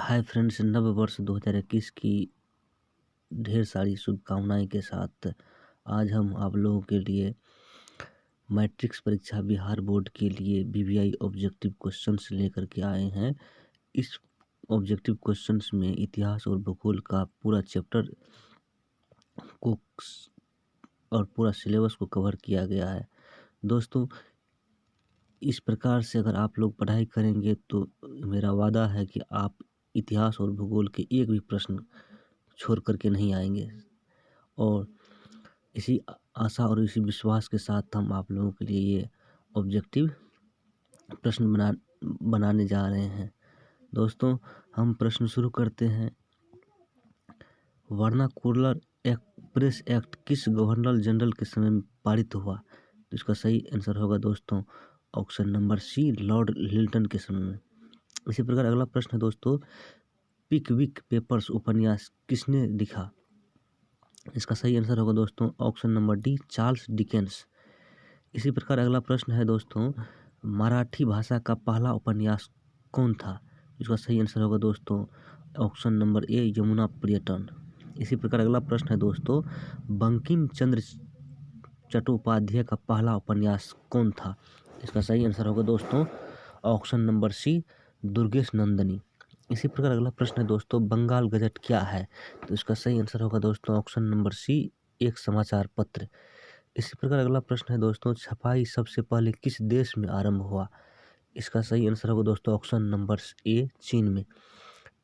Hi friends, नव वर्ष 2021 की ढेर सारी शुभकामनाएं के साथ आज हम आप लोगों के लिए मैट्रिक्स परीक्षा बिहार बोर्ड के लिए बीबीआई ऑब्जेक्टिव क्वेश्चंस लेकर के आए हैं। इस ऑब्जेक्टिव क्वेश्चंस में इतिहास और भूगोल का पूरा चैप्टर को और पूरा सिलेबस को कवर किया गया है। दोस्तों, इस प्रकार से अगर आप लोग पढ़ाई करेंगे तो मेरा वादा है कि आप इतिहास और भूगोल के एक भी प्रश्न छोड़ करके नहीं आएंगे। और इसी आशा और इसी विश्वास के साथ हम आप लोगों के लिए ये ऑब्जेक्टिव प्रश्न बनाने जा रहे हैं। दोस्तों, हम प्रश्न शुरू करते हैं। वर्नाकुलर प्रेस एक्ट किस गवर्नर जनरल के समय में पारित हुआ? तो इसका सही आंसर होगा दोस्तों ऑप्शन नंबर सी, लॉर्ड लिल्टन के समय में। इसी प्रकार अगला प्रश्न है दोस्तों, पिकविक पेपर्स उपन्यास किसने लिखा? इसका सही आंसर होगा दोस्तों option number D, Charles Dickens. इसी प्रकार अगला प्रश्न है दोस्तों, मराठी भाषा का पहला उपन्यास कौन था? इसका सही आंसर होगा दोस्तों ऑप्शन नंबर ए, यमुना पर्यटन। इसी प्रकार अगला प्रश्न है दोस्तों, बंकिम चंद्र चट्टोपाध्याय का पहला उपन्यास कौन था? इसका सही आंसर होगा दोस्तों option number C, Durgesh Nandini. इसी प्रकार अगला प्रश्न है दोस्तों, बंगाल गजट क्या है? तो इसका सही आंसर होगा दोस्तों ऑप्शन नंबर सी, एक समाचार पत्र। इसी प्रकार अगला प्रश्न है दोस्तों, छपाई सबसे पहले किस देश में आरंभ हुआ? इसका सही आंसर होगा दोस्तों ऑप्शन नंबर ए, चीन में।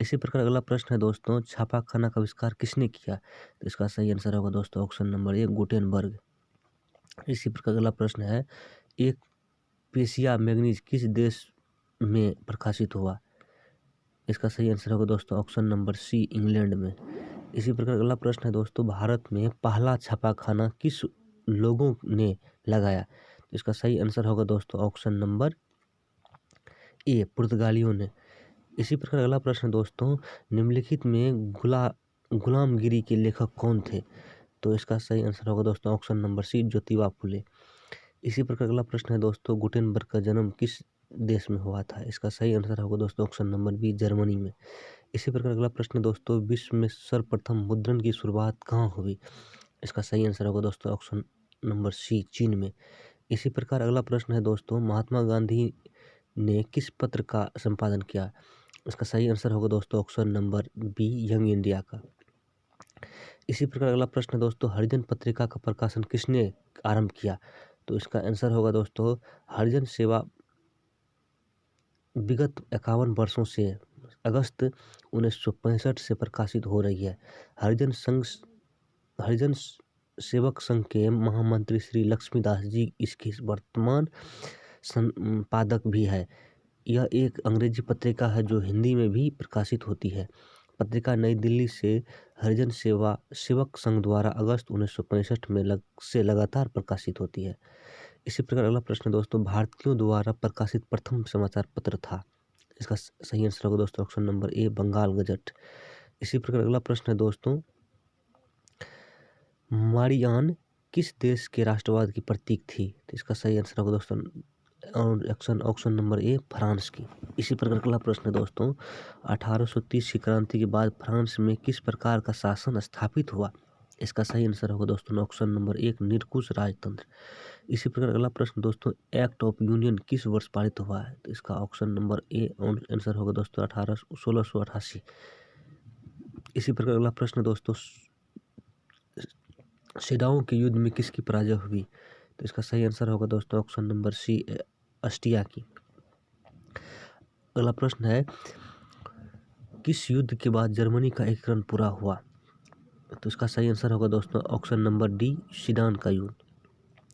इसी प्रकार अगला प्रश्न है दोस्तों, छापाखाना का आविष्कार किसने किया? तो इसका सही आंसर होगा दोस्तों ऑप्शन नंबर ए, गुटेनबर्ग। इसी प्रकार अगला प्रश्न है, एक पेशिया मैगजीन किस देश में प्रकाशित हुआ? इसका सही आंसर होगा दोस्तों ऑप्शन नंबर सी, इंग्लैंड में। इसी प्रकार अगला प्रश्न है दोस्तों, भारत में पहला छापाखाना किस लोगों ने लगाया? तो इसका सही आंसर होगा दोस्तों ऑप्शन नंबर ए, पुर्तगालियों ने। इसी प्रकार अगला प्रश्न दोस्तों, निम्नलिखित में गुलामगिरी के लेखक कौन थे? तो इसका सही आंसर होगा दोस्तों ऑप्शन नंबर सी, ज्योतिबा फुले। इसी प्रकार अगला प्रश्न है दोस्तों, गुटेनबर्ग का जन्म किस देश में हुआ था? इसका सही आंसर होगा दोस्तों ऑप्शन नंबर बी, जर्मनी में। इसी प्रकार अगला प्रश्न दोस्तों, विश्व में सर्वप्रथम मुद्रण की शुरुआत कहाँ हुई? इसका सही आंसर होगा दोस्तों ऑप्शन नंबर सी, चीन में। इसी प्रकार अगला प्रश्न है दोस्तों, महात्मा गांधी ने किस पत्र का संपादन किया? इसका सही आंसर होगा दोस्तों option number B, young India का। इसी प्रकार अगला प्रश्न है दोस्तों, हरिजन पत्रिका का प्रकाशन किसने आरंभ किया? तो इसका आंसर होगा दोस्तों, हरिजन सेवा विगत 51 वर्षों से अगस्त 1965 से प्रकाशित हो रही है। हरिजन सेवक संघ के महामंत्री श्री लक्ष्मीदास जी इसकी वर्तमान संपादक भी है। यह एक अंग्रेजी पत्रिका है जो हिंदी में भी प्रकाशित होती है। पत्रिका नई दिल्ली से हरिजन सेवक संघ द्वारा अगस्त 1965 में से लगातार प्रकाशित होती है। इसी प्रकार अगला प्रश्न दोस्तों, भारतीयों द्वारा प्रकाशित प्रथम समाचार पत्र था? इसका सही आंसर होगा दोस्तों option number A, Bengal gazette. इसी प्रकार अगला प्रश्न है दोस्तों, मारियान किस देश के राष्ट्रवाद की प्रतीक थी? तो इसका सही आंसर होगा दोस्तों ऑप्शन नंबर ए, फ्रांस की। इसी प्रकार अगला प्रश्न है दोस्तों, 1830 की क्रांति के बाद फ्रांस में किस प्रकार का शासन स्थापित हुआ? इसका सही आंसर होगा दोस्तों ऑप्शन नंबर एक, निरंकुश राजतंत्र। इसी प्रकार अगला प्रश्न दोस्तों, एक्ट ऑफ यूनियन किस वर्ष पारित हुआ है? तो इसका ऑप्शन नंबर ए आंसर होगा दोस्तों 1688। इसी प्रकार अगला प्रश्न दोस्तों, सीडाओं के युद्ध में किसकी पराजय हुई? तो इसका सही आंसर होगा दोस्तों ऑप्शन नंबर सी, अस्टिया की। अगला प्रश्न है, किस युद्ध के बाद जर्मनी का एकीकरण पूरा हुआ? तो इसका सही आंसर होगा दोस्तों ऑप्शन नंबर डी, सीडान का युद्ध।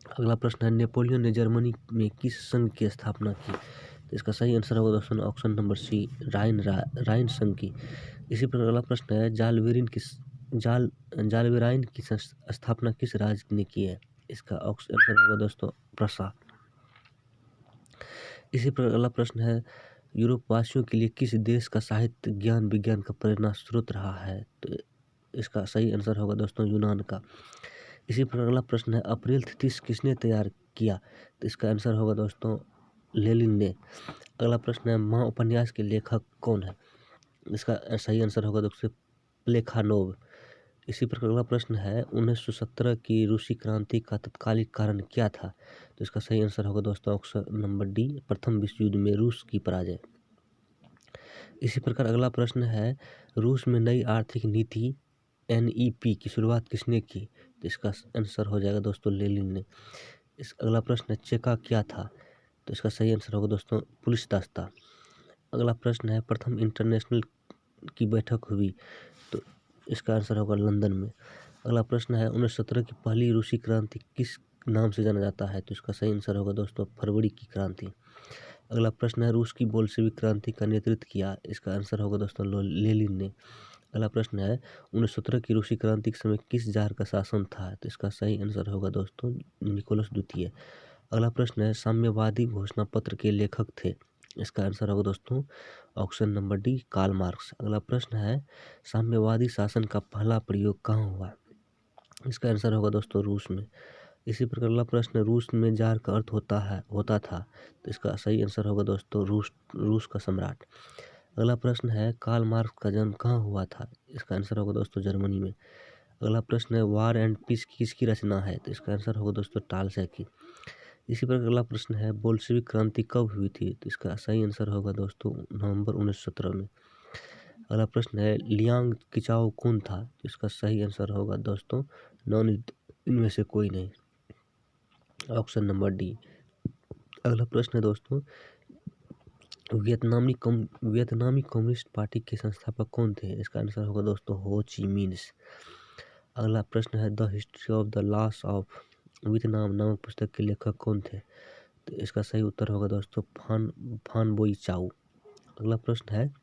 अगला प्रश्न है, नेपोलियन ने जर्मनी में किस संघ की स्थापना की? तो इसका सही आंसर होगा दोस्तों ऑप्शन नंबर सी, राइन संघ की। इसी प्रकार अगला प्रश्न है, जालवेराइन की स्थापना किस राज्य ने की है? इसका आंसर होगा दोस्तों प्रसा। इसी प्रकार अगला प्रश्न है, यूरोप वासियों के लिए किस देश का साहित्य ज्ञान विज्ञान का प्रेरणा स्रोत रहा है? तो इसका सही आंसर होगा दोस्तों यूनान का। इसी प्रकार अगला प्रश्न है, अप्रैल 30 किसने तैयार किया? तो इसका आंसर होगा दोस्तों लेनिन ने। अगला प्रश्न है, महाउपन्यास के लेखक कौन है? इसका सही आंसर होगा दोस्तों प्लेखानोव। इसी प्रकार अगला प्रश्न है 1917 की रूसी क्रांति का तत्कालिक कारण क्या था? तो इसका सही आंसर होगा दोस्तों ऑप्शन नंबर डी, प्रथम विश्व युद्ध में रूस की पराजय। इसी प्रकार अगला प्रश्न है रूस में नई आर्थिक नीति NEP की शुरुआत किसने की? तो इसका आंसर हो जाएगा दोस्तों लेनिन ने। इस अगला प्रश्न है चेका क्या था? तो इसका सही आंसर होगा दोस्तों पुलिस दस्ता। अगला प्रश्न है प्रथम इंटरनेशनल की बैठक हुई, तो इसका आंसर होगा लंदन में। अगला प्रश्न है 1917 की पहली रूसी क्रांति किस नाम से जाना जाता है? तो इसका सही आंसर होगा दोस्तों फरवरी की क्रांति। अगला प्रश्न है रूस की बोल्शेविक क्रांति का नेतृत्व किया, इसका आंसर होगा दोस्तों लेनिन ने। अगला प्रश्न है 1917 की रूसी क्रांति के समय किस जार का शासन था? तो इसका सही आंसर होगा दोस्तों निकोलस द्वितीय। अगला प्रश्न है साम्यवादी घोषणा पत्र के लेखक थे, इसका आंसर होगा दोस्तों option number D Karl Marx. अगला प्रश्न है साम्यवादी शासन का पहला प्रयोग कहाँ हुआ? इसका आंसर होगा दोस्तों रूस में। इसी प्रकार अगला प्रश्न रूस में जार का अर्थ होता था, तो इसका सही आंसर होगा दोस्तों रूस का सम्राट। अगला प्रश्न है कार्ल मार्क्स का जन्म कहाँ हुआ था? इसका आंसर होगा दोस्तों जर्मनी में। अगला प्रश्न है वार एंड पीस किसकी रचना है? तो इसका आंसर होगा दोस्तों टालस्टॉय की। इसी प्रकार अगला प्रश्न है बोल्शेविक क्रांति कब हुई थी? तो इसका सही आंसर होगा दोस्तों नवंबर 1917 में। अगला प्रश्न है लियांग किचाओ कौन था? तो इसका सही आंसर होगा दोस्तों नॉन इनमें से कोई नहीं, ऑप्शन नंबर डी। अगला प्रश्न है दोस्तों वियतनामी कम्युनिस्ट पार्टी के संस्थापक कौन थे? इसका आंसर होगा दोस्तों हो ची मिन्ह। अगला प्रश्न है the history of the loss of Vietnam नामक पुस्तक के लेखक कौन थे? तो इसका सही उत्तर होगा दोस्तों फान बोई चाउ। अगला प्रश्न है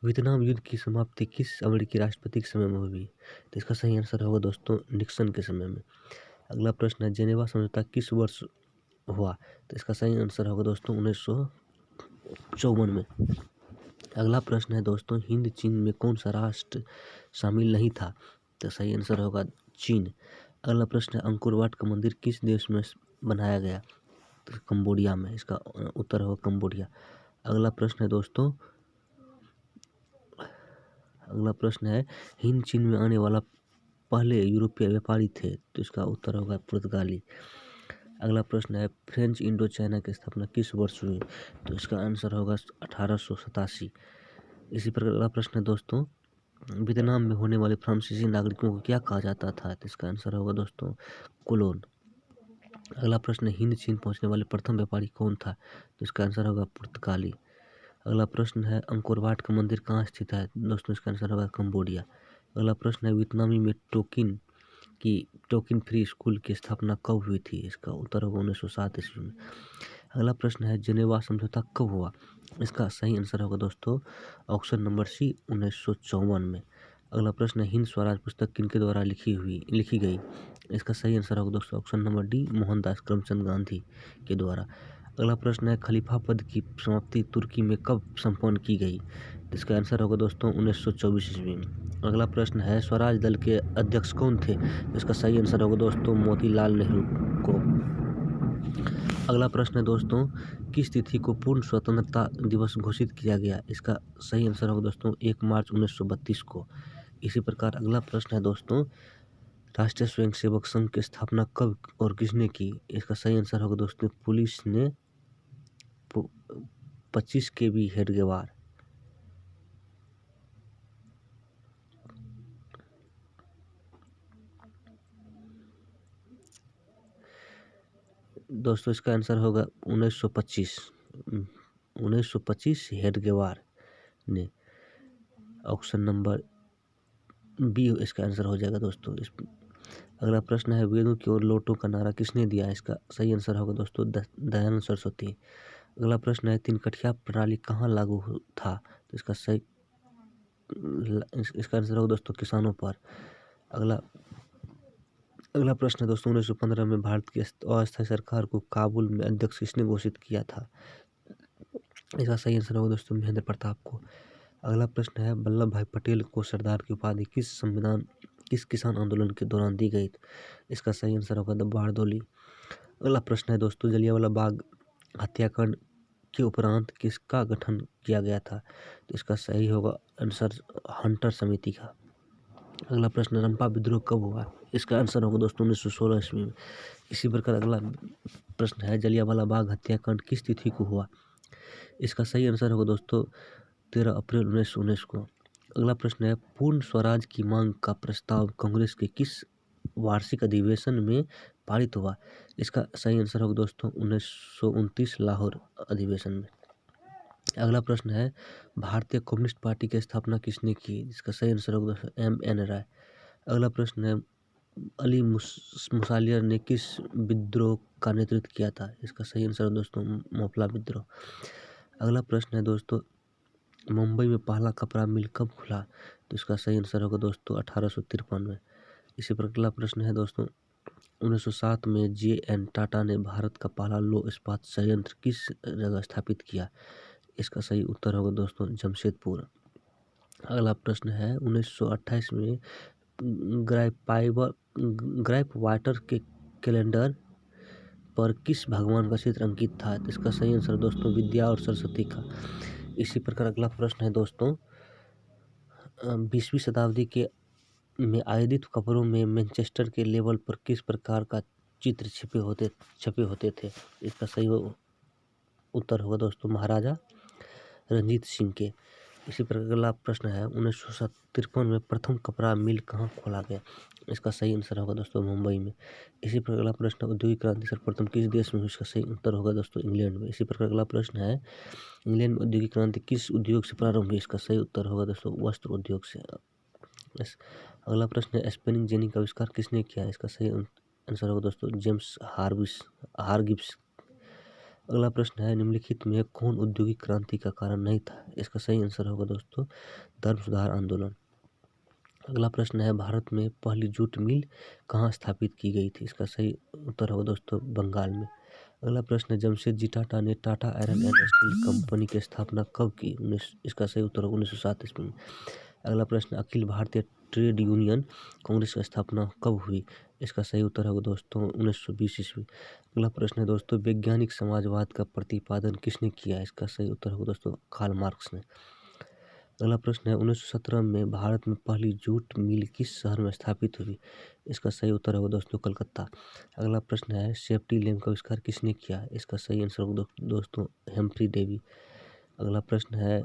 वियतनाम युद्ध की समाप्ति किस अमेरिकी राष्ट्रपति के समय में हुई? तो इसका सही आंसर होगा दोस्तों निक्सन के समय में। अगला प्रश्न है जेनेवा समझौता किस वर्ष हुआ? तो इसका सही आंसर होगा दोस्तों 1954 में। अगला प्रश्न है दोस्तों हिंद चीन में कौन सा राष्ट्र शामिल नहीं था? तो सही आंसर होगा चीन। अगला प्रश्न है अंकोर वाट का मंदिर किस देश में बनाया गया? तो कंबोडिया में, इसका उत्तर होगा कंबोडिया। अगला प्रश्न है दोस्तों अगला प्रश्न है हिंद चीन में आने वाला पहले यूरोपीय व्यापारी थे, तो इसका उत्तर होगा पुर्तगाली। अगला प्रश्न है फ्रेंच इंडो चाइना की स्थापना किस वर्ष हुई? तो इसका आंसर होगा 1887। इसी प्रकार अगला प्रश्न है दोस्तों वियतनाम में होने वाले फ्रांसीसी नागरिकों को क्या कहा जाता था? तो इसका आंसर होगा दोस्तों कोलोन। अगला प्रश्न है हिंद चीन पहुंचने वाले प्रथम व्यापारी कौन था? तो इसका आंसर होगा पुर्तगाली। अगला प्रश्न है अंकोर वाट का मंदिर कहाँ स्थित है? दोस्तों इसका आंसर होगा कंबोडिया। अगला प्रश्न है वियतनामी में टोकिन फ्री स्कूल की स्थापना कब हुई थी? इसका उत्तर होगा 1907 ईस्वी में। अगला प्रश्न है जेनेवा समझौता कब हुआ? इसका सही आंसर होगा दोस्तों ऑप्शन नंबर सी 1954 में। अगला प्रश्न है हिंद स्वराज पुस्तक किनके द्वारा लिखी गई? इसका सही आंसर होगा दोस्तों option number D Mohandas Karamchand Gandhi के द्वारा। अगला प्रश्न है खलीफा पद की समाप्ति तुर्की में कब संपन्न की गई? इसका आंसर होगा दोस्तों 1924 ईस्वी में। अगला प्रश्न है स्वराज दल के अध्यक्ष कौन थे? इसका सही आंसर होगा दोस्तों मोतीलाल नेहरू को। अगला प्रश्न है दोस्तों किस तिथि को पूर्ण स्वतंत्रता दिवस घोषित किया गया? इसका सही आंसर होगा दोस्तों 1 मार्च 1932 को। इसी प्रकार अगला प्रश्न है दोस्तों राष्ट्रीय स्वयंसेवक संघ की स्थापना कब और किसने की? इसका सही आंसर होगा दोस्तों पुलिस ने 25 KB हेडगेवार। दोस्तों इसका आंसर होगा 1925 हेडगेवार ने। ऑप्शन नंबर बी इसका आंसर हो जाएगा दोस्तों। अगला प्रश्न है वेदों की ओर लौटो का नारा किसने दिया? इसका सही आंसर होगा दोस्तों दयानंद सरस्वती। अगला प्रश्न है तीन कठिया प्रणाली कहाँ लागू था? तो इसका आंसर होगा दोस्तों किसानों पर। अगला प्रश्न है दोस्तों 1915 में भारत की अस्थायी सरकार को काबुल में अध्यक्ष किसने घोषित किया था? इसका सही आंसर होगा दोस्तों महेंद्र प्रताप को। अगला प्रश्न है वल्लभ भाई पटेल को सरदार की उपाधि किस किसान आंदोलन के दौरान दी गई? इसका सही आंसर होगा बारदोली। अगला प्रश्न है दोस्तों जलियांवाला बाग हत्याकांड के उपरांत किसका गठन किया गया था? तो इसका सही होगा आंसर हंटर समिति का। अगला प्रश्न, रंपा विद्रोह कब हुआ? इसका आंसर होगा दोस्तों 1916 ईस्वी में। इसी प्रकार अगला प्रश्न है, जलियांवाला बाग हत्याकांड किस तिथि को हुआ? इसका सही आंसर होगा दोस्तों 13 अप्रैल 1919 को। अगला प्रश्न है, पूर्ण स्वराज की मांग का प्रस्ताव कांग्रेस के किस वार्षिक अधिवेशन में पारित हुआ? इसका सही आंसर होगा दोस्तों 1929 लाहौर अधिवेशन में। अगला प्रश्न है, भारतीय कम्युनिस्ट पार्टी की स्थापना किसने की? इसका सही आंसर होगा दोस्तों M.N. राय। अगला प्रश्न है, अली मुसालियर ने किस विद्रोह का नेतृत्व किया था? इसका सही आंसर है दोस्तों मोपला विद्रोह। अगला प्रश्न है दोस्तों, मुंबई में पहला कपड़ा मिल कब खुला? तो इसका सही आंसर होगा दोस्तों 1853 में। इसी पर अगला प्रश्न है दोस्तों, 1907 में J.N. टाटा ने भारत का पहला लौह इस्पात संयंत्र किस जगह स्थापित किया? इसका सही उत्तर होगा दोस्तों जमशेदपुर। अगला प्रश्न है, 1928 में ग्राइप वाटर के कैलेंडर पर किस भगवान का चित्र अंकित था? इसका सही आंसर दोस्तों विद्या और सरस्वती का। इसी प्रकार अगला प्रश्न है दोस्तों, 20वीं शताब्दी के में आयोजित कपड़ों में मैनचेस्टर के लेवल पर किस प्रकार का चित्र छपे होते थे? इसका सही उत्तर होगा दोस्तों महाराजा रंजीत सिंह के। इसी प्रकार अगला प्रश्न है, 1953 में प्रथम कपड़ा मिल कहाँ खोला गया? इसका सही आंसर होगा दोस्तों मुंबई में। इसी प्रकार अगला प्रश्न, औद्योगिक क्रांति सर्वप्रथम किस देश में हुई? इसका सही उत्तर होगा दोस्तों इंग्लैंड में। इसी प्रकार अगला प्रश्न है, इंग्लैंड में औद्योगिक क्रांति किस उद्योग से प्रारंभ हुई? इसका सही उत्तर होगा दोस्तों वस्त्र उद्योग से। अगला प्रश्न है, स्पिनिंग जेनी का आविष्कार किसने किया? इसका सही आंसर होगा दोस्तों जेम्स हारगिब्स। अगला प्रश्न है, निम्नलिखित में कौन औद्योगिक क्रांति का कारण नहीं था? इसका सही आंसर होगा दोस्तों धर्म सुधार आंदोलन। अगला प्रश्न है, भारत में पहली जूट मिल कहाँ स्थापित की गई थी? इसका सही उत्तर होगा दोस्तों बंगाल में। अगला प्रश्न है, जमशेदजी टाटा ने Tata iron and steel company की स्थापना कब की? इसका सही उत्तर होगा 1907 ईस्वी में। अगला प्रश्न, अखिल भारतीय ट्रेड यूनियन कांग्रेस की स्थापना कब हुई? इसका सही उत्तर होगा दोस्तों 1920 ईस्वी। अगला प्रश्न है दोस्तों, वैज्ञानिक समाजवाद का प्रतिपादन किसने किया? इसका सही उत्तर होगा दोस्तों कार्ल मार्क्स ने। अगला प्रश्न है, 1917 में भारत में पहली जूट मिल किस शहर में स्थापित हुई? इसका सही उत्तर होगा दोस्तों कलकत्ता। अगला प्रश्न है, सेफ्टी लैम्प का आविष्कार किसने किया? इसका सही आंसर होगा दोस्तों हेम्फ्री डेवी। अगला प्रश्न है,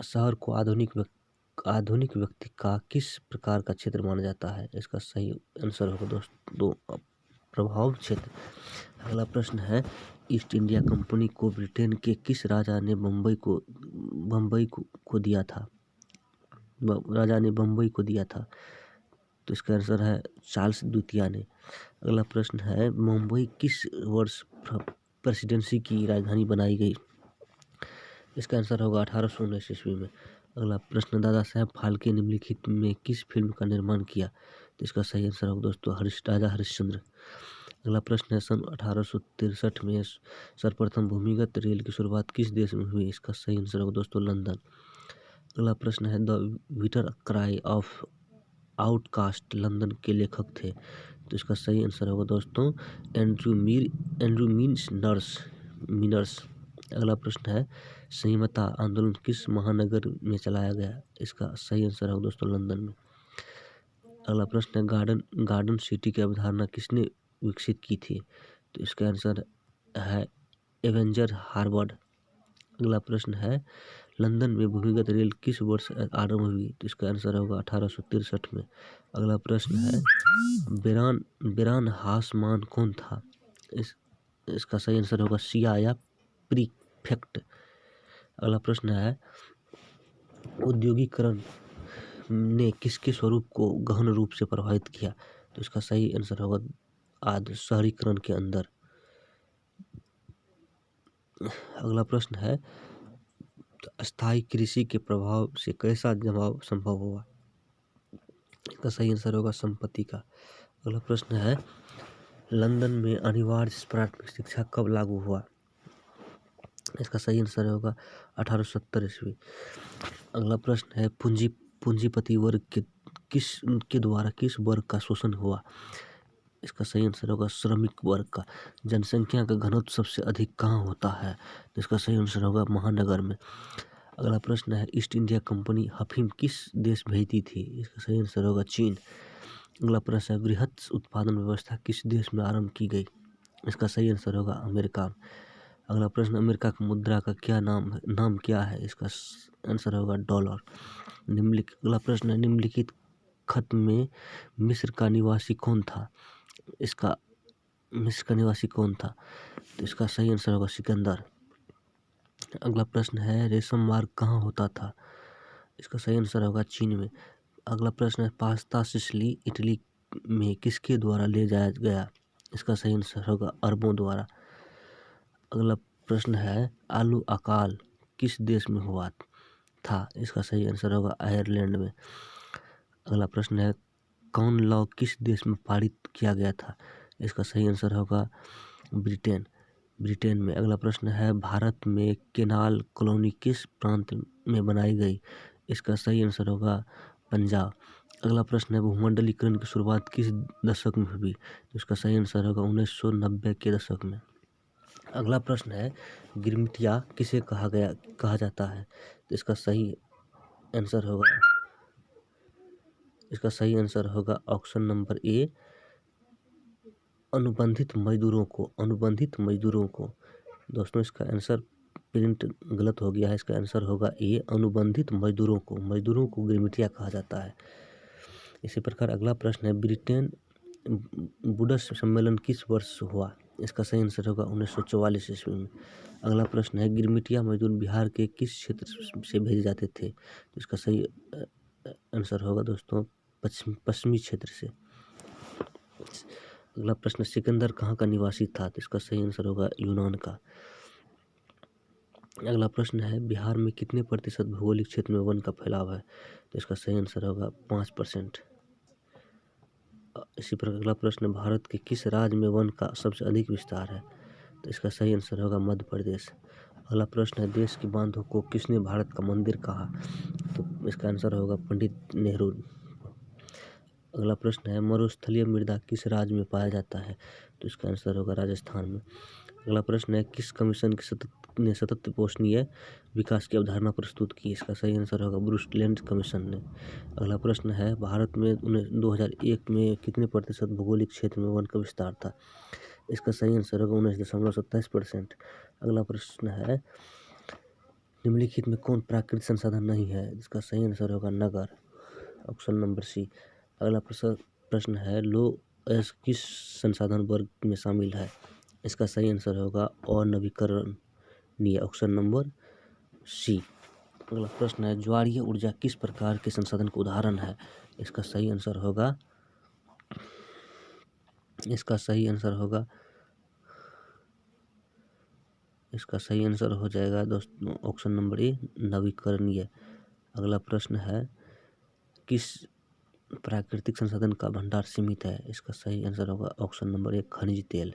शहर को आधुनिक व्यक्ति का किस प्रकार का क्षेत्र माना जाता है? इसका सही आंसर होगा दोस्तों प्रभाव क्षेत्र। अगला प्रश्न है, ईस्ट इंडिया कंपनी को ब्रिटेन के किस राजा ने बम्बई को दिया था? राजा ने बम्बई को दिया था, तो इसका आंसर है चार्ल्स द्वितीय ने। अगला प्रश्न है, मुंबई किस वर्ष प्रेसिडेंसी की राजधानी बनाई गई? इसका आंसर होगा 1819 ईस्वी में। अगला प्रश्न, दादा साहब फाल्के निम्नलिखित में किस फिल्म का निर्माण किया? तो इसका सही आंसर होगा दोस्तों राजा हरिश्चंद्र। अगला प्रश्न है, सन 1863 में सर्वप्रथम भूमिगत रेल की शुरुआत किस देश में हुई? इसका सही आंसर होगा दोस्तों लंदन। अगला प्रश्न है, the bitter cry of outcast London के लेखक थे? तो इसका सही आंसर होगा दोस्तों एंड्रू मीनर्स। अगला प्रश्न है, संयमता आंदोलन किस महानगर में चलाया गया? इसका सही आंसर है दोस्तों लंदन में। अगला प्रश्न है, गार्डन सिटी की अवधारणा किसने विकसित की थी? तो इसका आंसर है एवेंजर हार्वर्ड। अगला प्रश्न है, लंदन में भूमिगत रेल किस वर्ष आरंभ हुई? तो इसका आंसर होगा 1863 में। अगला प्रश्न है, बेरान हासमान कौन था? इसका सही आंसर होगा सिया या प्रीफेक्ट। अगला प्रश्न है, औद्योगिकरण ने किसके स्वरूप को गहन रूप से प्रभावित किया? तो इसका सही आंसर होगा आदि शहरीकरण के अंदर। अगला प्रश्न है, स्थायी कृषि के प्रभाव से कैसा जमाव संभव हुआ? इसका सही आंसर होगा संपत्ति का। अगला प्रश्न है, लंदन में अनिवार्य प्राथमिक शिक्षा कब लागू हुआ? इसका सही आंसर होगा 1870 ईस्वी। अगला प्रश्न है, पूंजीपति वर्ग के द्वारा किस वर्ग का शोषण हुआ? इसका सही आंसर होगा श्रमिक वर्ग का। जनसंख्या का घनत्व सबसे अधिक कहाँ होता है? तो इसका सही आंसर होगा महानगर में। अगला प्रश्न है ईस्ट इंडिया कंपनी अफीम किस देश भेजती थी? इसका सही आंसर होगा चीन। अगला प्रश्न है वृहत उत्पादन व्यवस्था किस देश में आरंभ की गई? इसका सही आंसर होगा अमेरिका। अगला प्रश्न अमेरिका की मुद्रा का क्या नाम क्या है? इसका आंसर होगा डॉलर। अगला प्रश्न है निम्नलिखित खत में मिस्र का निवासी कौन था? मिस्र का निवासी कौन था? तो इसका सही आंसर होगा सिकंदर। अगला प्रश्न है रेशम मार्ग कहाँ होता था? इसका सही आंसर होगा चीन में। अगला प्रश्न है पास्ता सिसिली इटली में किसके द्वारा ले जाया गया? इसका सही आंसर होगा अरबों द्वारा। अगला प्रश्न है आलू अकाल किस देश में हुआ था? इसका सही आंसर होगा आयरलैंड में। अगला प्रश्न है कॉमन लॉ किस देश में पारित किया गया था? इसका सही आंसर होगा ब्रिटेन में। अगला प्रश्न है भारत में केनाल कॉलोनी किस प्रांत में बनाई गई? इसका सही आंसर होगा पंजाब। अगला प्रश्न है भूमंडलीकरण की शुरुआत किस दशक में हुई? तो इसका सही आंसर होगा 1990 के दशक में। अगला प्रश्न है गिरमिटिया किसे कहा जाता है? तो इसका सही आंसर होगा ऑप्शन नंबर ए अनुबंधित मजदूरों को। दोस्तों इसका आंसर प्रिंट गलत हो गया है, इसका आंसर होगा ए अनुबंधित मजदूरों को गिरमिटिया कहा जाता है। इसी प्रकार अगला प्रश्न है ब्रिटेन बुड्स सम्मेलन किस वर्ष हुआ? इसका सही आंसर होगा 1944 ईस्वी में। अगला प्रश्न है गिरमिटिया मजदूर बिहार के किस क्षेत्र से भेजे जाते थे? तो इसका सही आंसर होगा दोस्तों पश्चिमी क्षेत्र से। अगला प्रश्न सिकंदर कहाँ का निवासी था? तो इसका सही आंसर होगा यूनान का। अगला प्रश्न है बिहार में कितने प्रतिशत भौगोलिक क्षेत्र में वन का फैलाव है? तो इसका सही आंसर होगा 5%। इसी प्रकार अगला प्रश्न भारत के किस राज्य में वन का सबसे अधिक विस्तार है? तो इसका सही आंसर होगा मध्य प्रदेश। अगला प्रश्न है देश की बांधों को किसने भारत का मंदिर कहा? तो इसका आंसर होगा पंडित नेहरू। अगला प्रश्न है मरुस्थलीय मृदा किस राज्य में पाया जाता है? तो इसका आंसर होगा राजस्थान में। अगला प्रश्न है किस कमीशन ने सतत पोषणीय विकास की अवधारणा प्रस्तुत की? इसका सही आंसर होगा ब्रुसलैंड कमीशन ने। अगला प्रश्न है भारत में 2001 में कितने प्रतिशत भौगोलिक क्षेत्र में वन का विस्तार था? इसका सही आंसर होगा 19.27%। अगला प्रश्न है निम्नलिखित में कौन प्राकृतिक संसाधन नहीं है? इसका सही आंसर होगा नगर, ऑप्शन नंबर सी। अगला प्रश्न है लो एस किस संसाधन वर्ग में शामिल है? इसका सही आंसर होगा अनवीकरणीय, ऑप्शन नंबर सी। अगला प्रश्न है ज्वारीय ऊर्जा किस प्रकार के संसाधन का उदाहरण है? इसका सही आंसर हो जाएगा दोस्तों ऑप्शन नंबर ए नवीकरणीय। अगला प्रश्न है किस प्राकृतिक संसाधन का भंडार सीमित है? इसका सही आंसर होगा ऑप्शन नंबर ए खनिज तेल।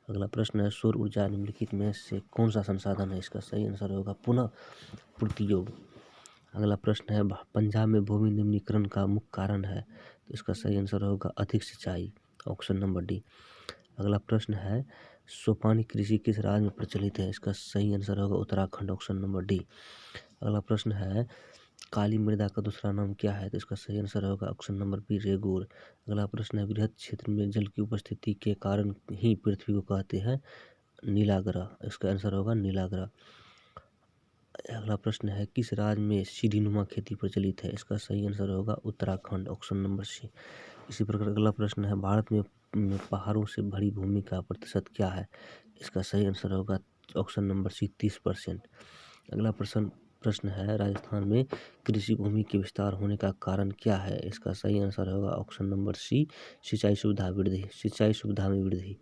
अगला प्रश्न है सौर ऊर्जा निम्नलिखित में से कौन सा संसाधन है? इसका सही आंसर होगा पुनः पूर्ति योग। अगला प्रश्न है पंजाब में भूमि निम्नीकरण का मुख्य कारण है? तो इसका सही आंसर होगा अधिक सिंचाई, ऑप्शन नंबर डी। अगला प्रश्न है सोपानी कृषि किस राज्य में प्रचलित है? इसका सही आंसर होगा उत्तराखंड, ऑप्शन नंबर डी। अगला प्रश्न है काली मृदा का दूसरा नाम क्या है? तो इसका सही आंसर होगा ऑप्शन नंबर बी रेगूर। अगला प्रश्न है बृहद क्षेत्र में जल की उपस्थिति के कारण ही पृथ्वी को कहते हैं नीला ग्रह। इसका आंसर होगा नीला ग्रह। अगला प्रश्न है किस राज्य में सीढ़ीनुमा खेती प्रचलित है? इसका सही आंसर होगा उत्तराखंड, ऑप्शन नंबर सी। इसी प्रकार अगला प्रश्न है भारत में पहाड़ों से भरी भूमि का प्रतिशत क्या है? इसका सही आंसर होगा ऑप्शन नंबर सी 30%। अगला प्रश्न है राजस्थान में कृषि भूमि के विस्तार होने का कारण क्या है? इसका सही आंसर होगा ऑप्शन नंबर सी सिंचाई सुविधा में वृद्धि।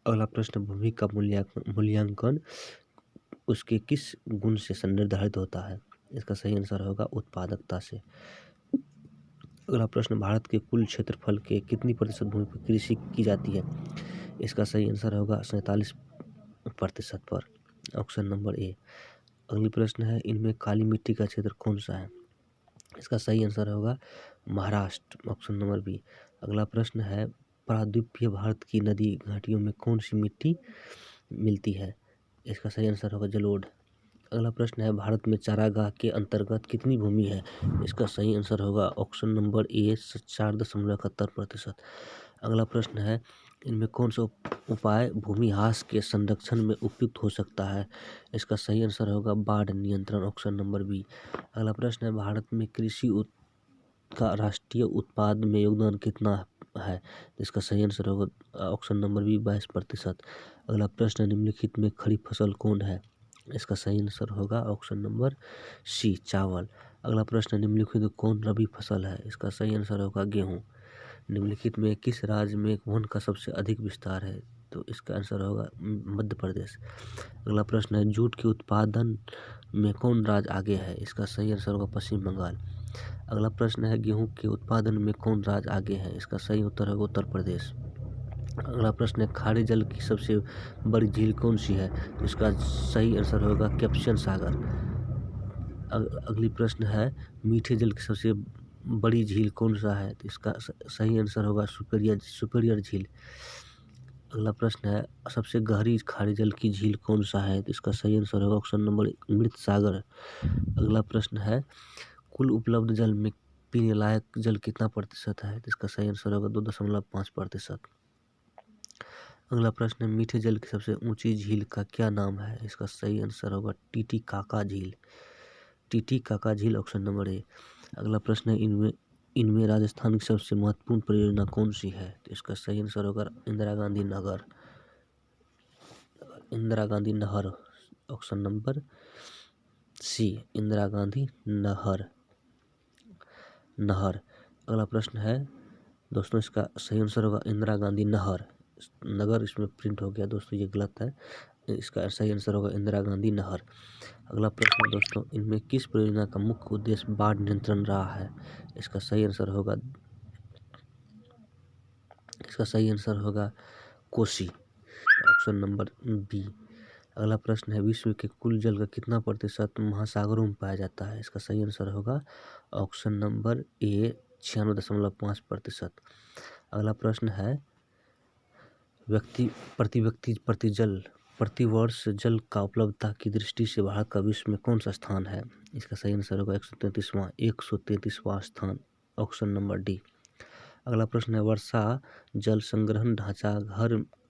अगला प्रश्न भूमि का मूल्यांकन उसके किस गुण से निर्धारित होता है? इसका सही आंसर होगा उत्पादकता से। अगला प्रश्न भारत के कुल क्षेत्रफल के कितनी प्रतिशत भूमि पर कृषि की जाती है? इसका सही आंसर होगा 47% पर, ऑप्शन नंबर ए। अगली प्रश्न है इनमें काली मिट्टी का क्षेत्र कौन सा है? इसका सही आंसर होगा महाराष्ट्र, ऑप्शन नंबर बी। अगला प्रश्न है प्रायद्वीपीय भारत की नदी घाटियों में कौन सी मिट्टी मिलती है? इसका सही आंसर होगा जलोढ़। अगला प्रश्न है, भारत में चारागाह के अंतर्गत कितनी भूमि है? इसका सही आंसर होगा ऑप्शन नंबर ए 4.71%। अगला प्रश्न है, इनमें कौन सा उपाय भूमिह्रास के संरक्षण में उपयुक्त हो सकता है? इसका सही आंसर होगा बाढ़ नियंत्रण, ऑप्शन नंबर बी। अगला प्रश्न है, भारत में कृषि का राष्ट्रीय उत्पाद में योगदान कितना है? इसका सही आंसर होगा ऑप्शन नंबर बी 22%। अगला प्रश्न, निम्नलिखित में खरीफ फसल कौन है? इसका सही आंसर होगा ऑप्शन नंबर सी चावल। अगला प्रश्न, निम्नलिखित में कौन रबी फसल है? इसका सही आंसर होगा गेहूं। निम्नलिखित में किस राज्य में वन का सबसे अधिक विस्तार है? तो इसका आंसर होगा मध्य प्रदेश। अगला प्रश्न है, जूट के उत्पादन में कौन राज्य आगे है? इसका सही आंसर होगा पश्चिम बंगाल। अगला प्रश्न है, गेहूं के उत्पादन में कौन राज्य आगे है? इसका सही उत्तर होगा उत्तर प्रदेश। अगला प्रश्न है, खारे जल की सबसे बड़ी झील कौन सी है? तो इसका सही आंसर होगा कैस्पियन सागर। अगली प्रश्न है, मीठे जल की सबसे बड़ी झील कौन सा है? तो इसका सही आंसर होगा सुपीरियर झील। अगला प्रश्न है, सबसे गहरी खारे जल की झील कौन सा है? तो इसका सही आंसर होगा ऑप्शन नंबर मृत सागर। अगला प्रश्न है, कुल उपलब्ध जल में पीने लायक जल कितना प्रतिशत है? तो इसका सही आंसर होगा 2.5%। अगला प्रश्न है, मीठे जल की सबसे ऊंची झील का क्या नाम है? इसका सही आंसर होगा टीटीकाका झील। टीटीकाका झील, ऑप्शन नंबर ए। अगला प्रश्न है, इनमें राजस्थान की सबसे महत्वपूर्ण परियोजना कौन सी है? तो इसका सही आंसर होगा इंदिरा गांधी नहर, option number C Indira Gandhi नहर। अगला प्रश्न है दोस्तों, इसका सही आंसर होगा इंदिरा गांधी नगर इसमें प्रिंट हो गया दोस्तों, ये गलत है। इसका सही आंसर होगा इंदिरा गांधी नहर। अगला प्रश्न दोस्तों, इनमें किस परियोजना का मुख्य उद्देश्य बाढ़ नियंत्रण रहा है? इसका सही आंसर होगा कोसी, ऑप्शन नंबर बी। अगला प्रश्न है, विश्व के कुल जल का कितना प्रतिशत महासागरों में पाया जाता है? इसका सही आंसर होगा ऑप्शन नंबर ए 96.5%। अगला प्रश्न है, प्रति वर्ष जल का उपलब्धता की दृष्टि से भारत का विश्व में कौन सा स्थान है? इसका सही आंसर होगा 133वां स्थान, ऑप्शन नंबर डी। अगला प्रश्न है, वर्षा जल संग्रहण ढांचा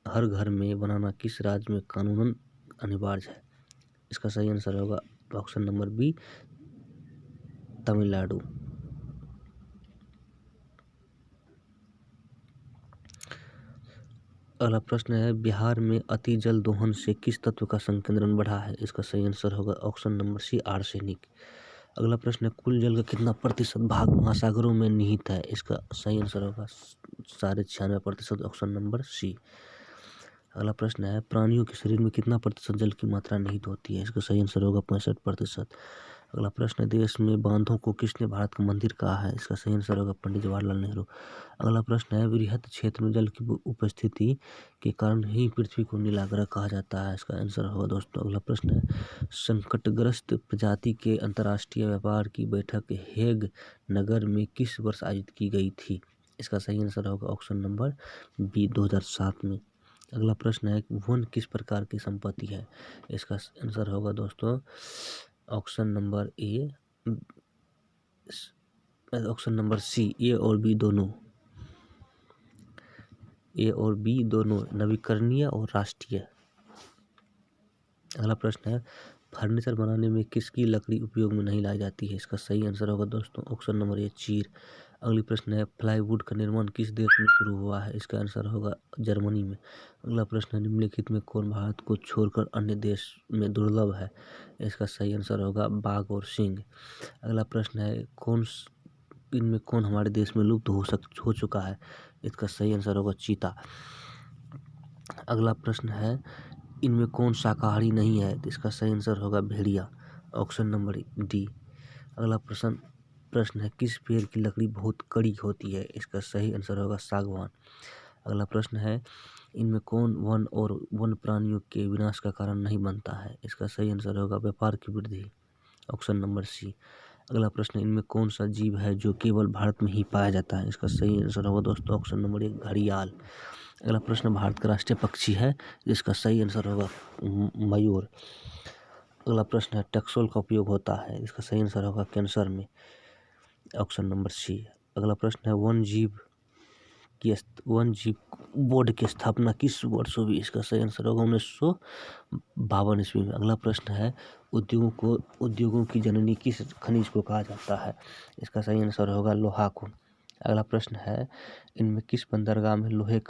हर घर में बनाना किस राज्य में कानूनन अनिवार्य है? इसका सही आंसर होगा ऑप्शन नंबर बी तमिलनाडु। अगला प्रश्न है, बिहार में अति जल दोहन से किस तत्व का संकेंद्रण बढ़ा है? इसका सही आंसर होगा ऑप्शन नंबर सी आर्सेनिक। अगला प्रश्न है, कुल जल का कितना प्रतिशत भाग महासागरों में निहित है? इसका सही आंसर होगा 96.5%, ऑप्शन नंबर सी। अगला प्रश्न है, प्राणियों के शरीर में कितना प्रतिशत जल की मात्रा निहित होती है? इसका सही आंसर होगा 65%। अगला प्रश्न है, देश में बांधों को किसने भारत का मंदिर कहा है? इसका सही आंसर होगा पंडित जवाहरलाल नेहरू। अगला प्रश्न है, वृहद क्षेत्र में जल की उपस्थिति के कारण ही पृथ्वी को नीला ग्रह कहा जाता है। इसका आंसर होगा दोस्तों। अगला प्रश्न है, संकटग्रस्त प्रजाति के अंतर्राष्ट्रीय व्यापार की बैठक हेग नगर में किस वर्ष आयोजित की गई थी? इसका सही आंसर होगा ऑप्शन नंबर बी 2007 में। अगला प्रश्न है, वन किस प्रकार की संपत्ति है? इसका आंसर होगा दोस्तों ऑप्शन नंबर सी ए और बी दोनों नवीकरणीय और राष्ट्रीय। अगला प्रश्न है, फर्नीचर बनाने में किसकी लकड़ी उपयोग में नहीं लाई जाती है? इसका सही आंसर होगा दोस्तों ऑप्शन नंबर ए चीड़। अगली प्रश्न है, प्लाईवुड का निर्माण किस देश में शुरू हुआ है? इसका आंसर होगा जर्मनी में। अगला प्रश्न है, निम्नलिखित में कौन भारत को छोड़कर अन्य देश में दुर्लभ है? इसका सही आंसर होगा बाघ और सिंह। अगला प्रश्न है, इनमें कौन हमारे देश में लुप्त हो चुका है? इसका सही आंसर होगा चीता। अगला प्रश्न है, इनमें कौन शाकाहारी नहीं है? तो इसका सही आंसर होगा भेड़िया, ऑप्शन नंबर डी। अगला प्रश्न है, किस पेड़ की लकड़ी बहुत कड़ी होती है? इसका सही आंसर होगा सागवान। अगला प्रश्न है, इनमें कौन वन और वन प्राणियों के विनाश का कारण नहीं बनता है? इसका सही आंसर होगा व्यापार की वृद्धि, ऑप्शन नंबर सी। अगला प्रश्न, इनमें कौन सा जीव है जो केवल भारत में ही पाया जाता है? इसका सही आंसर होगा दोस्तों ऑप्शन नंबर 1 घड़ियाल। अगला प्रश्न, भारत का राष्ट्रीय पक्षी है? इसका सही आंसर होगा मयूर। अगला प्रश्न है, टैक्सोल का उपयोग होता है? इसका सही आंसर होगा कैंसर में, ऑप्शन नंबर सी। अगला प्रश्न है, वन जीव बोर्ड की स्थापना किस वर्ष हुई? इसका सही आंसर होगा 1952 ईस्वी में। अगला प्रश्न है, उद्योगों की जननी किस खनिज को कहा जाता है? इसका सही आंसर होगा लोहा को। अगला प्रश्न है, इनमें किस बंदरगाह से लोहे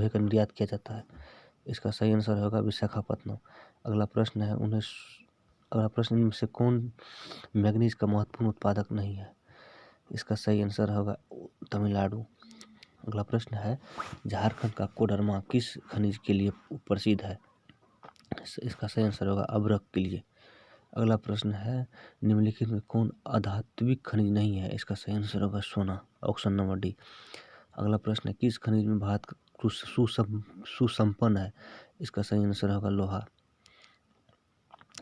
का निर्यात किया जाता है? इसका सही आंसर होगा विशाखापत्तनम। अगला प्रश्न, इनमें से कौन मैग्नीज का महत्वपूर्ण उत्पादक नहीं है? इसका सही आंसर होगा तमिलनाडु। अगला प्रश्न है, झारखंड का कोडरमा किस खनिज के लिए प्रसिद्ध है? इसका सही आंसर होगा अभ्रक के लिए। अगला प्रश्न है, निम्नलिखित में कौन अधात्विक खनिज नहीं है? इसका सही आंसर होगा सोना, ऑप्शन नंबर डी। अगला प्रश्न है, किस खनिज में भारत सुसंपन्न है? इसका सही आंसर होगा लोहा।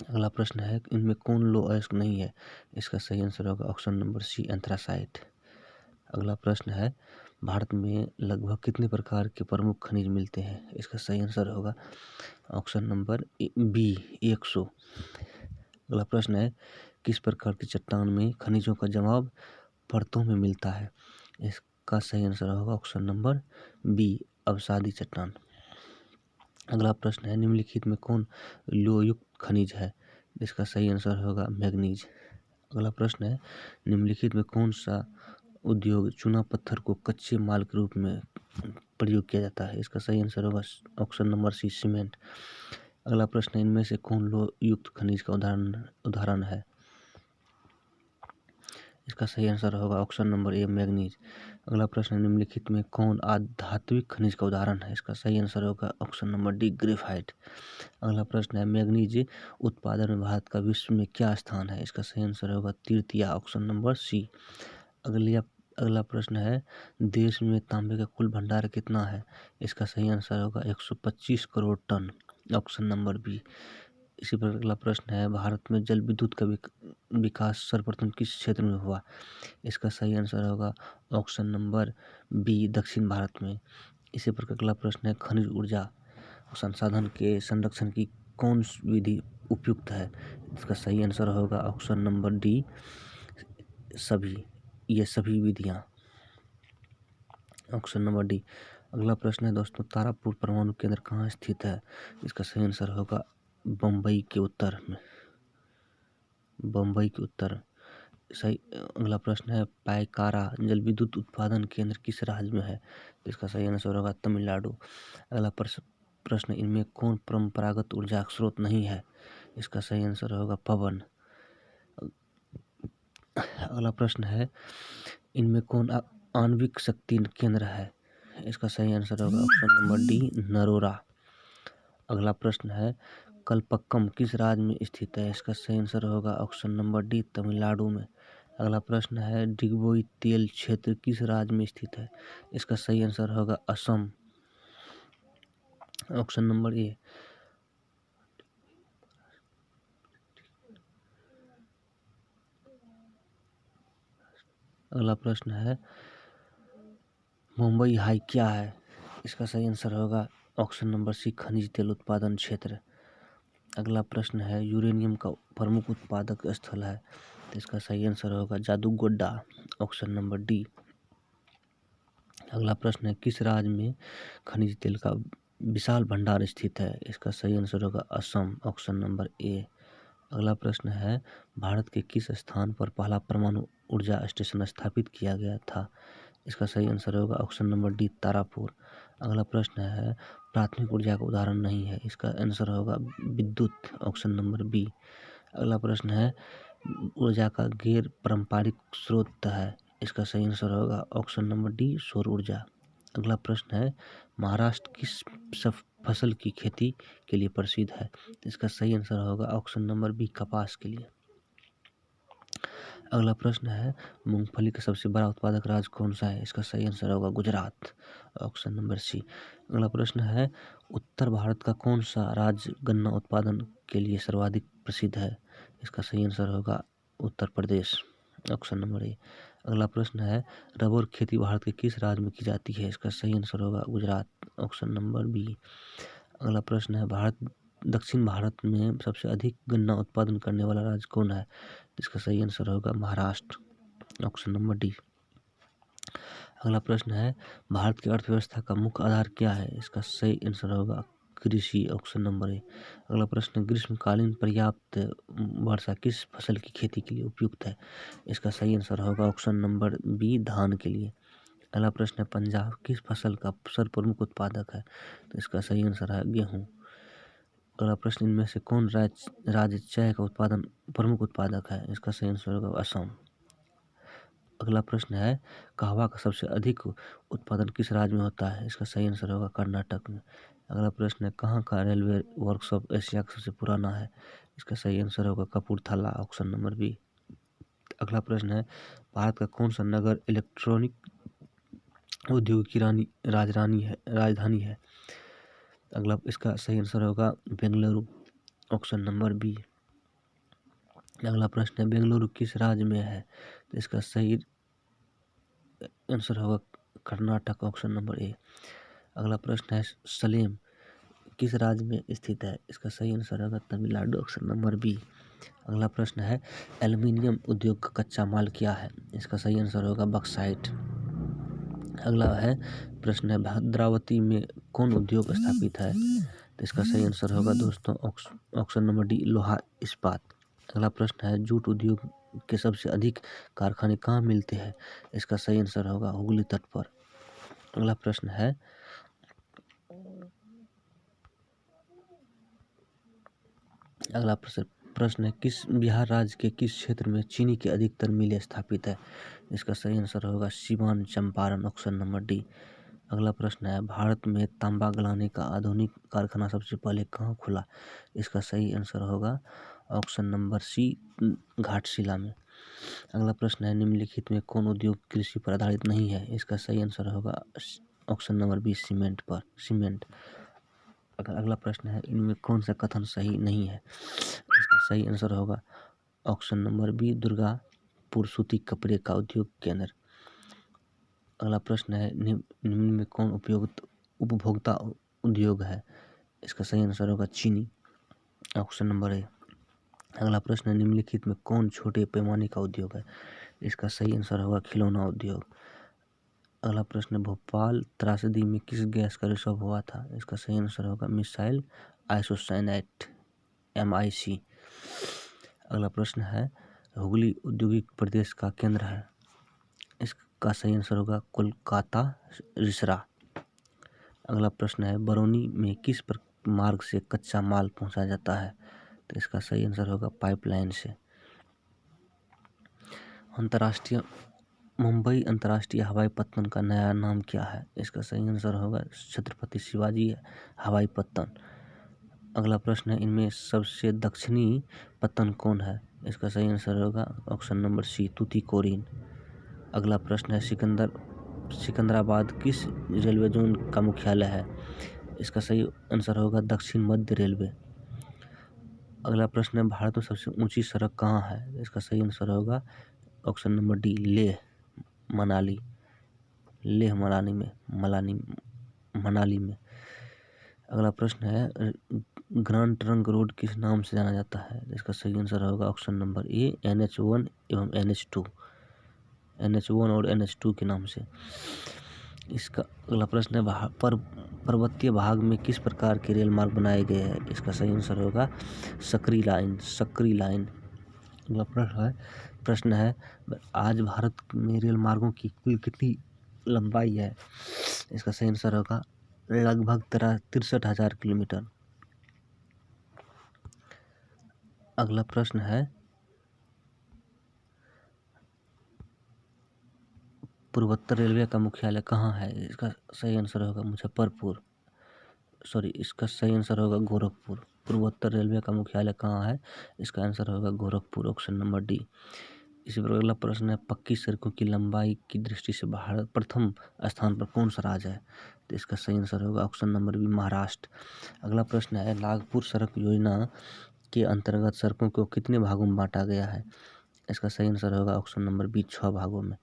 अगला प्रश्न है, इनमें कौन लौह अयस्क नहीं है? इसका सही आंसर होगा ऑप्शन नंबर सी एंथ्रासाइट। अगला प्रश्न है, भारत में लगभग कितने प्रकार के प्रमुख खनिज मिलते हैं? इसका सही आंसर होगा ऑप्शन नंबर बी 100। अगला प्रश्न है, किस प्रकार की चट्टान में खनिजों का जमाव परतों में मिलता है? इसका सही आंसर होगा ऑप्शन नंबर बी अवसादी चट्टान। अगला प्रश्न है, निम्नलिखित में कौन लौहयुक्त खनिज है? इसका सही आंसर होगा मैग्नीज। अगला प्रश्न है, निम्नलिखित में कौन सा उद्योग चूना पत्थर को कच्चे माल के रूप में प्रयोग किया जाता है? इसका सही आंसर होगा ऑप्शन नंबर सी सीमेंट। अगला प्रश्न, इनमें से कौन लौहयुक्त खनिज का उदाहरण है? इसका सही आंसर होगा ऑप्शन नंबर ए मैग्नीज। अगला प्रश्न, निम्नलिखित में कौन अधात्विक खनिज का उदाहरण है? इसका सही आंसर होगा ऑप्शन नंबर डी ग्रेफाइट। अगला प्रश्न है, मैग्नीज उत्पादन में भारत का विश्व में क्या स्थान है? इसका सही आंसर होगा तृतीय, ऑप्शन नंबर सी। अगला प्रश्न है, देश में तांबे का कुल भंडार कितना है? इसका सही आंसर होगा 125 crore ton, option number B. इसी पर अगला प्रश्न है, भारत में जल विद्युत का विकास सर्वप्रथम किस क्षेत्र में हुआ? इसका सही आंसर होगा ऑप्शन नंबर बी दक्षिण भारत में। इसी पर अगला प्रश्न है, खनिज ऊर्जा संसाधन के संरक्षण की कौन विधि उपयुक्त है? इसका सही आंसर होगा ऑप्शन नंबर डी सभी विधियां, ऑप्शन नंबर डी। अगला प्रश्न है दोस्तों, तारापुर परमाणु केंद्र कहाँ स्थित है? इसका सही आंसर होगा बम्बई के उत्तर में, सही। अगला प्रश्न है, पायकारा जल विद्युत उत्पादन केंद्र किस राज्य में है? इसका सही आंसर होगा तमिलनाडु। अगला प्रश्न, इनमें कौन परंपरागत ऊर्जा स्रोत नहीं है? इसका सही आंसर होगा पवन। अगला प्रश्न है, इनमें कौन आणविक शक्ति केंद्र है? इसका सही आंसर होगा ऑप्शन नंबर डी नरोरा। अगला प्रश्न है, कलपक्कम किस राज्य में स्थित है? इसका सही आंसर होगा ऑप्शन नंबर डी तमिलनाडु में। अगला प्रश्न है, डिगबोई तेल क्षेत्र किस राज्य में स्थित है? इसका सही आंसर होगा असम, ऑप्शन नंबर ए। अगला प्रश्न है, मुंबई हाई क्या है? इसका सही आंसर होगा ऑप्शन नंबर सी खनिज तेल उत्पादन क्षेत्र। अगला प्रश्न है, यूरेनियम का प्रमुख उत्पादक स्थल है? तो इसका सही आंसर होगा जादूगोड्डा, ऑप्शन नंबर डी। अगला प्रश्न है, किस राज्य में खनिज तेल का विशाल भंडार स्थित है? इसका सही आंसर होगा असम, ऑप्शन नंबर ए। अगला प्रश्न है, भारत के किस स्थान पर पहला परमाणु ऊर्जा स्टेशन स्थापित किया गया था? इसका सही आंसर होगा ऑप्शन नंबर डी तारापुर। अगला प्रश्न है, प्राथमिक ऊर्जा का उदाहरण नहीं है? इसका आंसर होगा विद्युत, ऑप्शन नंबर बी। अगला प्रश्न है, ऊर्जा का गैर पारंपरिक स्रोत है? इसका सही आंसर होगा ऑप्शन नंबर डी सौर ऊर्जा। अगला प्रश्न है, महाराष्ट्र किस फसल की खेती के लिए प्रसिद्ध है? इसका सही आंसर होगा ऑप्शन नंबर बी कपास के लिए। अगला प्रश्न है मूंगफली का सबसे बड़ा उत्पादक राज्य कौन सा है? इसका सही आंसर होगा गुजरात, ऑप्शन नंबर सी। अगला प्रश्न है उत्तर भारत का कौन सा राज्य गन्ना उत्पादन के लिए सर्वाधिक प्रसिद्ध है? इसका सही आंसर होगा उत्तर प्रदेश, ऑप्शन नंबर ए। अगला प्रश्न है रबर खेती भारत के किस राज्य में की जाती है? इसका सही आंसर होगा गुजरात, ऑप्शन नंबर बी। अगला प्रश्न है दक्षिण भारत में सबसे अधिक गन्ना उत्पादन करने वाला राज्य कौन है? इसका सही आंसर होगा महाराष्ट्र, ऑप्शन नंबर डी। अगला प्रश्न है भारत की अर्थव्यवस्था का मुख्य आधार क्या है? इसका सही आंसर होगा कृषि, ऑप्शन नंबर ए। अगला प्रश्न ग्रीष्मकालीन पर्याप्त वर्षा किस फसल की खेती के लिए उपयुक्त है? इसका सही आंसर होगा ऑप्शन नंबर बी धान के लिए। अगला प्रश्न है पंजाब किस फसल का सर्वप्रमुख उत्पादक है? तो इसका सही आंसर है गेहूँ। अगला प्रश्न इनमें से कौन राज्य चाय का उत्पादन प्रमुख उत्पादक है? इसका सही आंसर होगा असम। अगला प्रश्न है कहवा का सबसे अधिक उत्पादन किस राज्य में होता है? इसका सही आंसर होगा कर्नाटक में। अगला प्रश्न है कहाँ का रेलवे वर्कशॉप एशिया का सबसे पुराना है? इसका सही आंसर होगा कपूरथला, ऑप्शन नंबर बी। अगला प्रश्न है भारत का कौन सा नगर इलेक्ट्रॉनिक उद्योग की राजधानी है? अगला इसका सही आंसर होगा बेंगलुरु, ऑप्शन नंबर बी। अगला प्रश्न है बेंगलुरु किस राज्य में है? तो इसका सही आंसर होगा कर्नाटक, ऑप्शन नंबर ए। अगला प्रश्न है सलेम किस राज्य में स्थित है? इसका सही आंसर होगा तमिलनाडु, ऑप्शन नंबर बी। अगला प्रश्न है एल्युमिनियम उद्योग का कच्चा माल क्या है? इसका सही आंसर होगा बॉक्साइट। अगला है प्रश्न है भद्रावती में कौन उद्योग स्थापित है? तो इसका सही आंसर होगा दोस्तों ऑप्शन नंबर डी लोहा इस्पात। अगला प्रश्न है जूट उद्योग के सबसे अधिक कारखाने कहाँ मिलते हैं? इसका सही आंसर होगा हुगली तट पर। अगला प्रश्न है प्रश्न है किस बिहार राज्य के किस क्षेत्र में चीनी की अधिकतर मिलें स्थापित है? इसका सही आंसर होगा Siwan Champaran, option number D. अगला प्रश्न है भारत में तांबा गलाने का आधुनिक कारखाना सबसे पहले कहाँ खुला? इसका सही आंसर होगा ऑप्शन नंबर सी घाटशिला में। अगला प्रश्न है निम्नलिखित में कौन उद्योग कृषि पर आधारित नहीं है? इसका सही आंसर होगा ऑप्शन नंबर बी सीमेंट। अगला प्रश्न है इनमें कौन सा कथन सही नहीं है? इसका सही आंसर होगा ऑप्शन नंबर बी दुर्गापुर सूती कपड़े का उद्योग केंद्र। अगला प्रश्न है निम्न में कौन उपभोक्ता उद्योग है? इसका सही आंसर होगा चीनी, ऑप्शन नंबर ए। अगला प्रश्न है निम्नलिखित में कौन छोटे पैमाने का उद्योग है? इसका सही आंसर होगा खिलौना उद्योग। अगला प्रश्न भोपाल त्रासदी में किस गैस का रिसाव हुआ था? इसका सही आंसर होगा मिसाइल आइसोसाइनेट MIC। अगला प्रश्न है हुगली औद्योगिक प्रदेश का केंद्र है? इसका सही आंसर होगा कोलकाता रिसरा। अगला प्रश्न है बरौनी में किस मार्ग से कच्चा माल पहुंचाया जाता है? तो इसका सही आंसर होगा पाइपलाइन से। मुंबई अंतर्राष्ट्रीय हवाई पत्तन का नया नाम क्या है? इसका सही आंसर होगा छत्रपति शिवाजी हवाई पत्तन। अगला प्रश्न है इनमें सबसे दक्षिणी पत्तन कौन है? इसका सही आंसर होगा ऑप्शन नंबर सी तूतीकोरिन। अगला प्रश्न है सिकंदराबाद किस रेलवे जोन का मुख्यालय है? इसका सही आंसर होगा दक्षिण मध्य रेलवे। अगला प्रश्न है भारत में सबसे ऊंची सड़क कहाँ है? इसका सही आंसर होगा option number D Leh Manali में। अगला प्रश्न है ग्रांड ट्रंक रोड किस नाम से जाना जाता है? इसका सही आंसर होगा ऑप्शन नंबर ए NH1 एवं NH1 और NH2 के नाम से। इसका अगला प्रश्न है पर्वतीय भाग में किस प्रकार के रेल मार्ग बनाए गए हैं? इसका सही आंसर होगा सकरी लाइन। अगला प्रश्न है आज भारत में रेल मार्गों की कुल कितनी लंबाई है? इसका सही आंसर होगा लगभग 63,000 किलोमीटर। अगला प्रश्न है पूर्वोत्तर रेलवे का मुख्यालय कहाँ है? इसका सही आंसर होगा इसका सही आंसर होगा गोरखपुर। पूर्वोत्तर रेलवे का मुख्यालय कहाँ है? इसका आंसर होगा गोरखपुर, ऑप्शन नंबर डी। इसी प्रकार अगला प्रश्न है, पक्की सड़कों की लंबाई की दृष्टि से भारत प्रथम स्थान पर कौन सा राज्य है? तो इसका सही आंसर होगा ऑप्शन नंबर बी, महाराष्ट्र। अगला प्रश्न है, नागपुर सड़क योजना के अंतर्गत सड़कों को कितने भागों में बांटा गया है? इसका सही आंसर होगा ऑप्शन नंबर बी, 6 भागों में।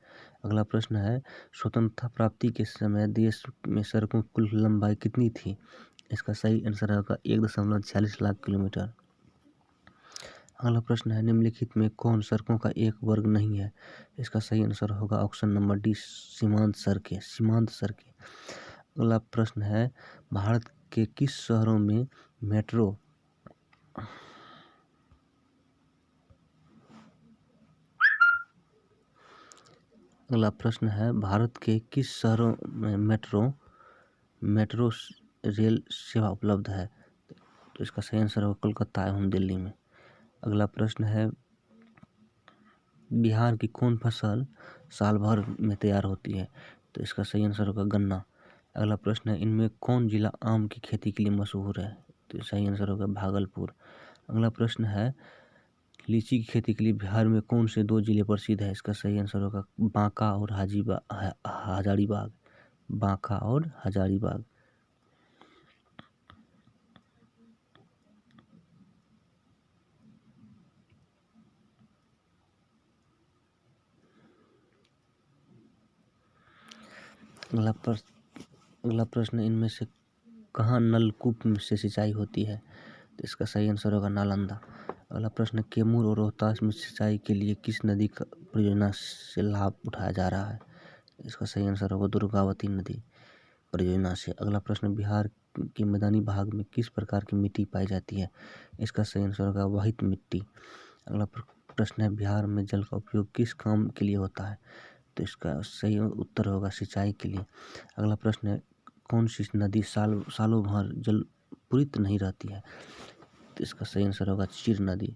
अगला प्रश्न है, स्वतंत्रता प्राप्ति के समय देश में सड़कों की कुल लंबाई कितनी थी? इसका सही आंसर होगा 1.46 लाख किलोमीटर। अगला प्रश्न है, निम्नलिखित में कौन सड़कों का एक वर्ग नहीं है? इसका सही आंसर होगा ऑप्शन नंबर डी, सीमांत सड़कें, सीमांत सड़कें। अगला प्रश्न है, भारत के किस शहरों में मेट्रो अगला प्रश्न है, भारत के किस शहरों में मेट्रो रेल सेवा उपलब्ध है? तो इसका सही आंसर होगा कोलकाता एवं दिल्ली में। अगला प्रश्न है, बिहार की कौन फसल साल भर में तैयार होती है? तो इसका सही आंसर होगा गन्ना। अगला प्रश्न है, इनमें कौन जिला आम की खेती के लिए मशहूर है? तो सही आंसर होगा भागलपुर। अगला प्रश्न है, लीची की खेती के लिए बिहार में कौन से 2 जिले प्रसिद्ध है? इसका सही आंसर होगा बांका और हजारीबाग, बांका और हजारीबाग। अगला प्रश्न, इनमें से कहाँ नलकूप से सिंचाई होती है? तो इसका सही आंसर होगा नालंदा। अगला प्रश्न, कैमूर और रोहतास में सिंचाई के लिए किस नदी का परियोजना से लाभ उठाया जा रहा है? इसका सही आंसर होगा दुर्गावती नदी परियोजना से। अगला प्रश्न, बिहार के मैदानी भाग में किस प्रकार की मिट्टी पाई जाती है? इसका सही आंसर होगा वाहित मिट्टी। अगला प्रश्न है, बिहार में जल का उपयोग किस काम के लिए होता है? तो इसका सही उत्तर होगा सिंचाई के लिए। अगला प्रश्न है, कौन सी नदी सालों भर जल पूरित नहीं रहती है? तो इसका सही आंसर होगा चीर नदी।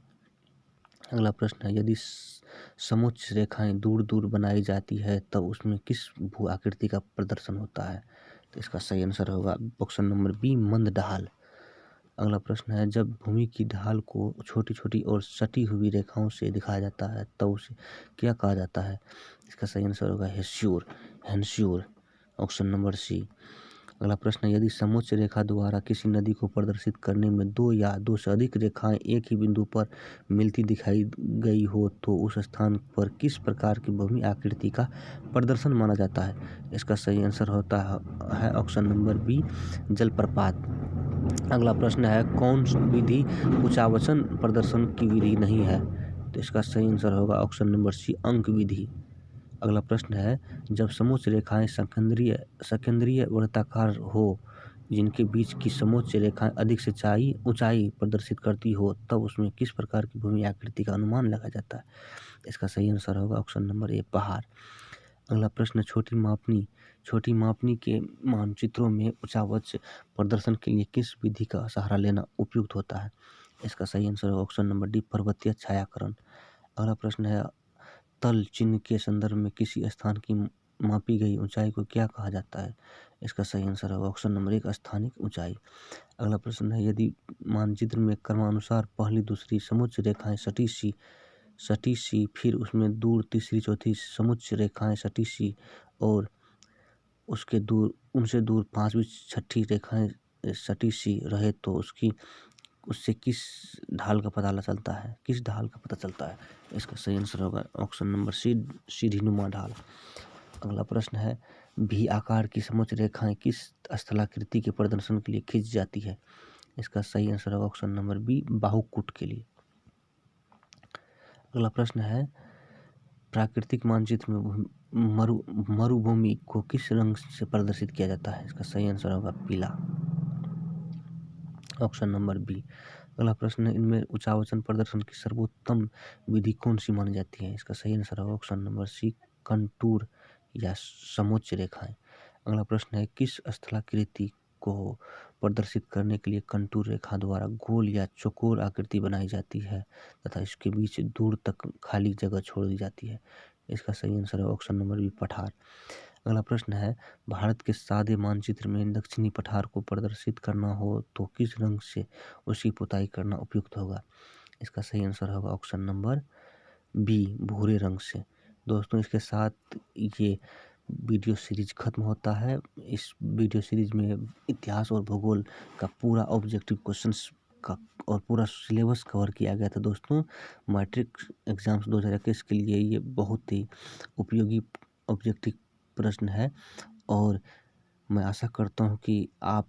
अगला प्रश्न है, यदि समोच्च रेखाएं दूर दूर बनाई जाती है तब उसमें किस भू आकृति का प्रदर्शन होता है? तो इसका सही आंसर होगा ऑप्शन नंबर बी, मंद ढाल। अगला प्रश्न है, जब भूमि की ढाल को छोटी छोटी और सटी हुई रेखाओं से दिखाया जाता है तब उसे क्या कहा जाता है? इसका सही आंसर होगा हेंस्यूर, ऑप्शन नंबर सी। अगला प्रश्न है, यदि समोच्च रेखा द्वारा किसी नदी को प्रदर्शित करने में 2 या 2 से अधिक रेखाएं एक ही बिंदु पर मिलती दिखाई गई हो तो उस स्थान पर किस प्रकार की भूमि आकृति का प्रदर्शन माना जाता है? इसका सही आंसर होता है ऑप्शन नंबर बी, जलप्रपात। अगला प्रश्न है, कौन विधि उच्चावचन प्रदर्शन की विधि नहीं है? तो इसका सही आंसर होगा ऑप्शन नंबर सी, अंक विधि। अगला प्रश्न है, जब समोच्च रेखाएं संकेंद्रीय वृत्ताकार हो जिनके बीच की समोच्च रेखाएं अधिक से ऊंचाई प्रदर्शित करती हो तब उसमें किस प्रकार की भूमि आकृति का अनुमान लगाया जाता है? इसका सही आंसर होगा ऑप्शन नंबर ए, पहाड़। अगला प्रश्न, छोटी मापनी के मानचित्रों में उच्चावच प्रदर्शन के लिए किस विधि का सहारा लेना उपयुक्त होता है? इसका सही आंसर है ऑप्शन नंबर डी, पर्वतीय छायांकन। अगला प्रश्न है, तल चिन्ह के संदर्भ में किसी स्थान की मापी गई ऊंचाई को क्या कहा जाता है? इसका सही आंसर है ऑप्शन नंबर एक, स्थानिक ऊंचाई। अगला प्रश्न है, यदि मानचित्र में क्रमानुसार पहली दूसरी समोच्च रेखाएं सटी सी फिर उसमें दूर तीसरी चौथी समोच्च रेखाएं सटी सी और उनसे दूर पांचवी छठी रेखाएं सटी सी रहे तो उससे किस ढाल का पता चलता है? इसका सही आंसर होगा ऑप्शन नंबर सी, सीढ़ीनुमा ढाल। अगला प्रश्न है, भी आकार की समोच्च रेखाएं किस स्थलाकृति के प्रदर्शन के लिए खींची जाती है? इसका सही आंसर होगा ऑप्शन नंबर बी, बाहुकूट के लिए। अगला प्रश्न है, प्राकृतिक मानचित्र में मरुभूमि को किस रंग से प्रदर्शित किया जाता है? इसका सही आंसर होगा पीला, ऑप्शन नंबर बी। अगला प्रश्न है, इनमें उच्चावचन प्रदर्शन की सर्वोत्तम विधि कौन सी मानी जाती है? इसका सही आंसर होगा ऑप्शन नंबर सी, कंटूर या समोच्च रेखाएं। अगला प्रश्न है, किस स्थलाकृति को प्रदर्शित करने के लिए कंटूर रेखा द्वारा गोल या चौकोर आकृति बनाई जाती है तथा इसके बीच दूर तक खाली जगह छोड़ दी जाती है? इसका सही आंसर है ऑप्शन नंबर बी, पठार। अगला प्रश्न है, भारत के सादे मानचित्र में दक्षिणी पठार को प्रदर्शित करना हो तो किस रंग से उसकी पुताई करना उपयुक्त होगा? इसका सही आंसर होगा ऑप्शन नंबर बी भूरे रंग से। दोस्तों इसके साथ ये वीडियो सीरीज खत्म होता है। इस वीडियो सीरीज में इतिहास और भूगोल का पूरा ऑब्जेक्टिव क्वेश्चंस का और पूरा सिलेबस कवर किया गया था दोस्तों। मैट्रिक एग्जाम्स 2021 के लिए ये बहुत ही उपयोगी ऑब्जेक्टिव प्रश्न है और मैं आशा करता हूँ कि आप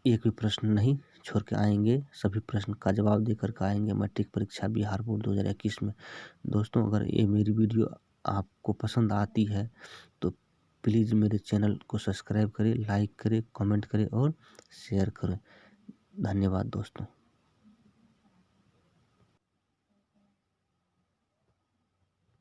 एक भी प्रश्न नहीं छोड़ के आएंगे, सभी प्रश्न का जवाब देकर के आएंगे मैट्रिक परीक्षा बिहार बोर्ड 2021 में। दोस्तों अगर ये मेरी वीडियो आपको पसंद आती है तो प्लीज़ मेरे चैनल को सब्सक्राइब करें, लाइक करें, कमेंट करें और शेयर करें। धन्यवाद दोस्तों।